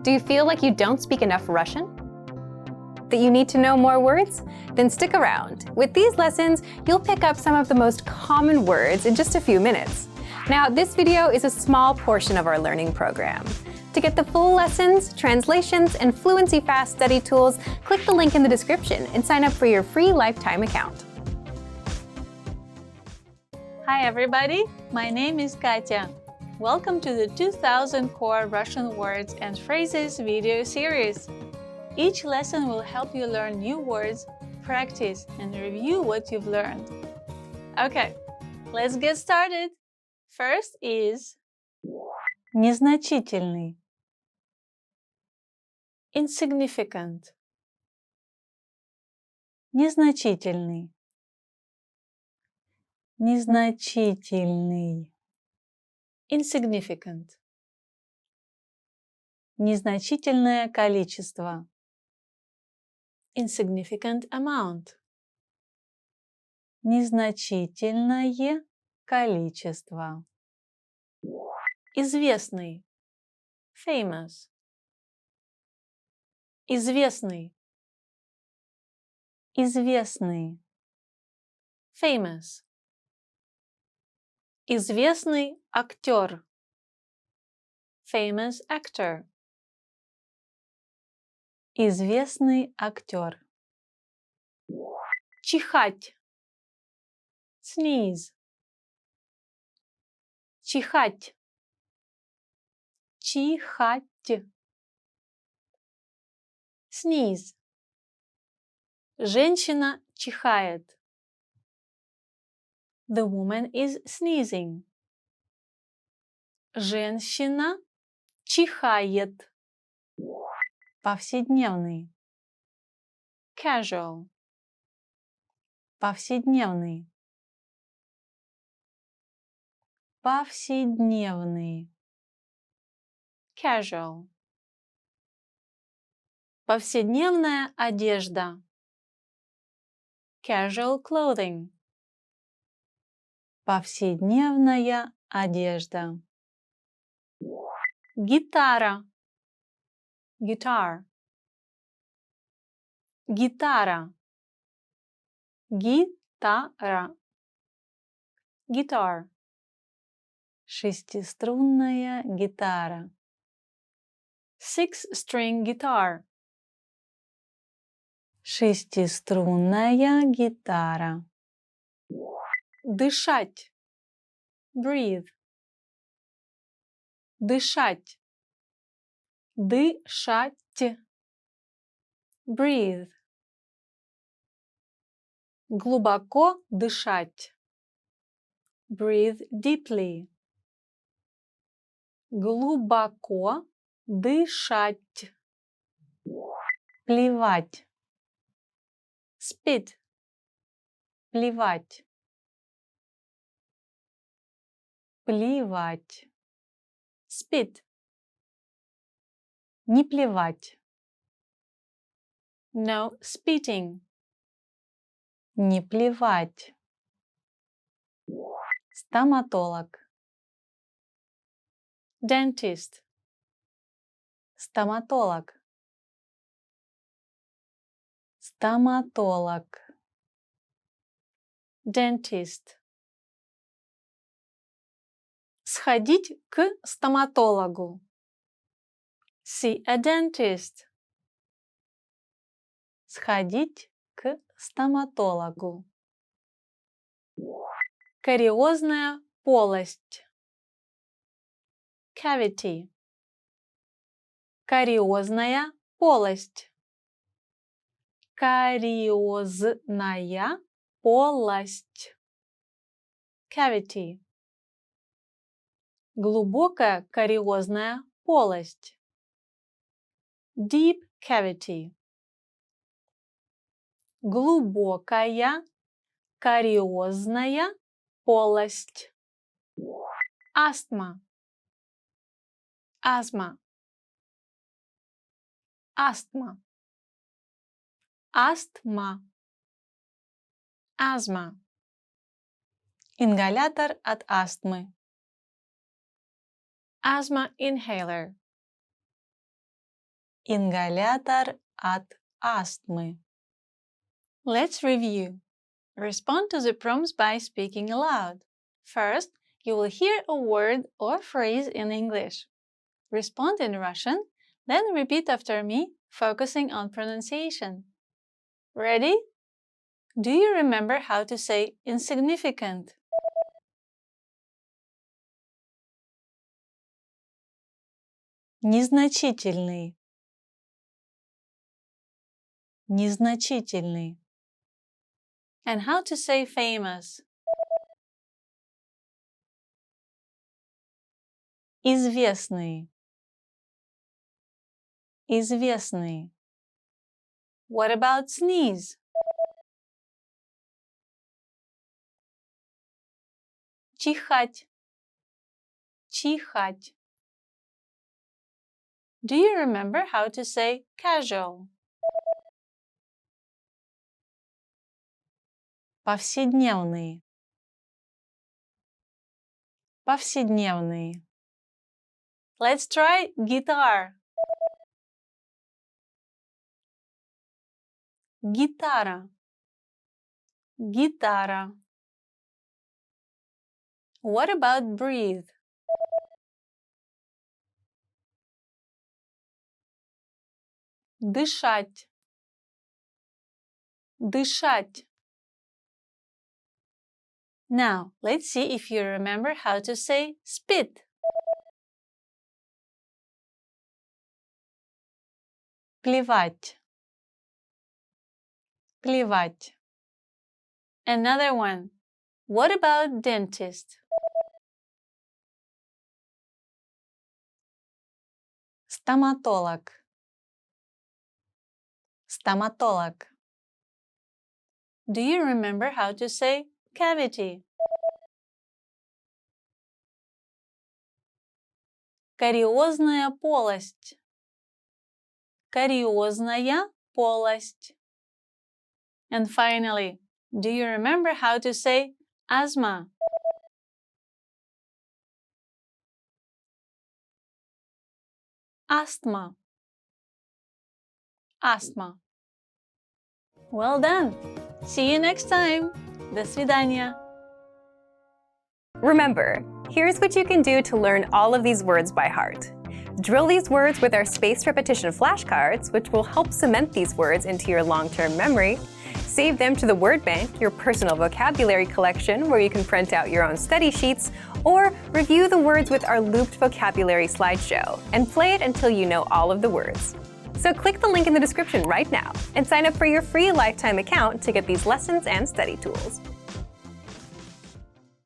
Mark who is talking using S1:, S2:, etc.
S1: Do you feel like you don't speak enough Russian? That you need to know more words? Then stick around. With these lessons, you'll pick up some of the most common words in just a few minutes. Now, this video is a small portion of our learning program. To get the full lessons, translations, and Fluency Fast study tools, click the link in the description and sign up for your free lifetime account.
S2: Hi everybody, my name is Katya. Welcome to the 2000 Core Russian Words and Phrases video series. Each lesson will help you learn new words, practice, and review what you've learned. Okay, let's get started. First is незначительный, insignificant, незначительный, незначительный, insignificant, незначительное количество, insignificant amount, незначительное количество, известный, famous, известный, известный, famous, известный актер, famous actor, известный актер, чихать, sneeze, чихать, чихать, sneeze, женщина чихает, the woman is sneezing, женщина чихает, повседневный, casual, повседневный, повседневный, casual, повседневная одежда, casual clothing, повседневная одежда, гитара, guitar, гитара, гитара, guitar, шестиструнная гитара, six-string guitar, шестиструнная гитара, дышать, breathe, дышать, дышать, breathe, глубоко дышать, breathe deeply, глубоко дышать, плевать, spit, плевать, плевать, spit, не плевать, no spitting, не плевать, стоматолог, dentist, стоматолог, стоматолог, dentist, сходить к стоматологу, see a dentist, сходить к стоматологу, кариозная полость, cavity, кариозная полость, кариозная полость, cavity, глубокая кариозная полость, deep cavity, глубокая кариозная полость, астма, asthma, астма, астма, asthma, ингалятор от астмы, asthma inhaler, Ингалятор от астмы. Let's review. Respond to the prompts by speaking aloud. First, you will hear a word or phrase in English. Respond in Russian, then repeat after me, focusing on pronunciation. Ready? Do you remember how to say insignificant? Незначительный. Незначительный. And how to say famous? Известный. Известный. What about sneeze? Чихать. Чихать. Do you remember how to say casual? Повседневный. Повседневный. Let's try guitar. Гитара. Гитара. What about breathe? Дышать. Дышать. Now, let's see if you remember how to say spit. Плевать. Плевать. Another one. What about dentist? Стоматолог. Стоматолог. Do you remember how to say cavity? Кариозная полость. Кариозная полость. And finally, do you remember how to say asthma? Asthma. Asthma. Well done! See you next time! До свидания!
S1: Remember, here's what you can do to learn all of these words by heart. Drill these words with our spaced repetition flashcards, which will help cement these words into your long-term memory. Save them to the word bank, your personal vocabulary collection, where you can print out your own study sheets, or review the words with our looped vocabulary slideshow, and play it until you know all of the words. So click the link in the description right now and sign up for your free lifetime account to get these lessons and study tools.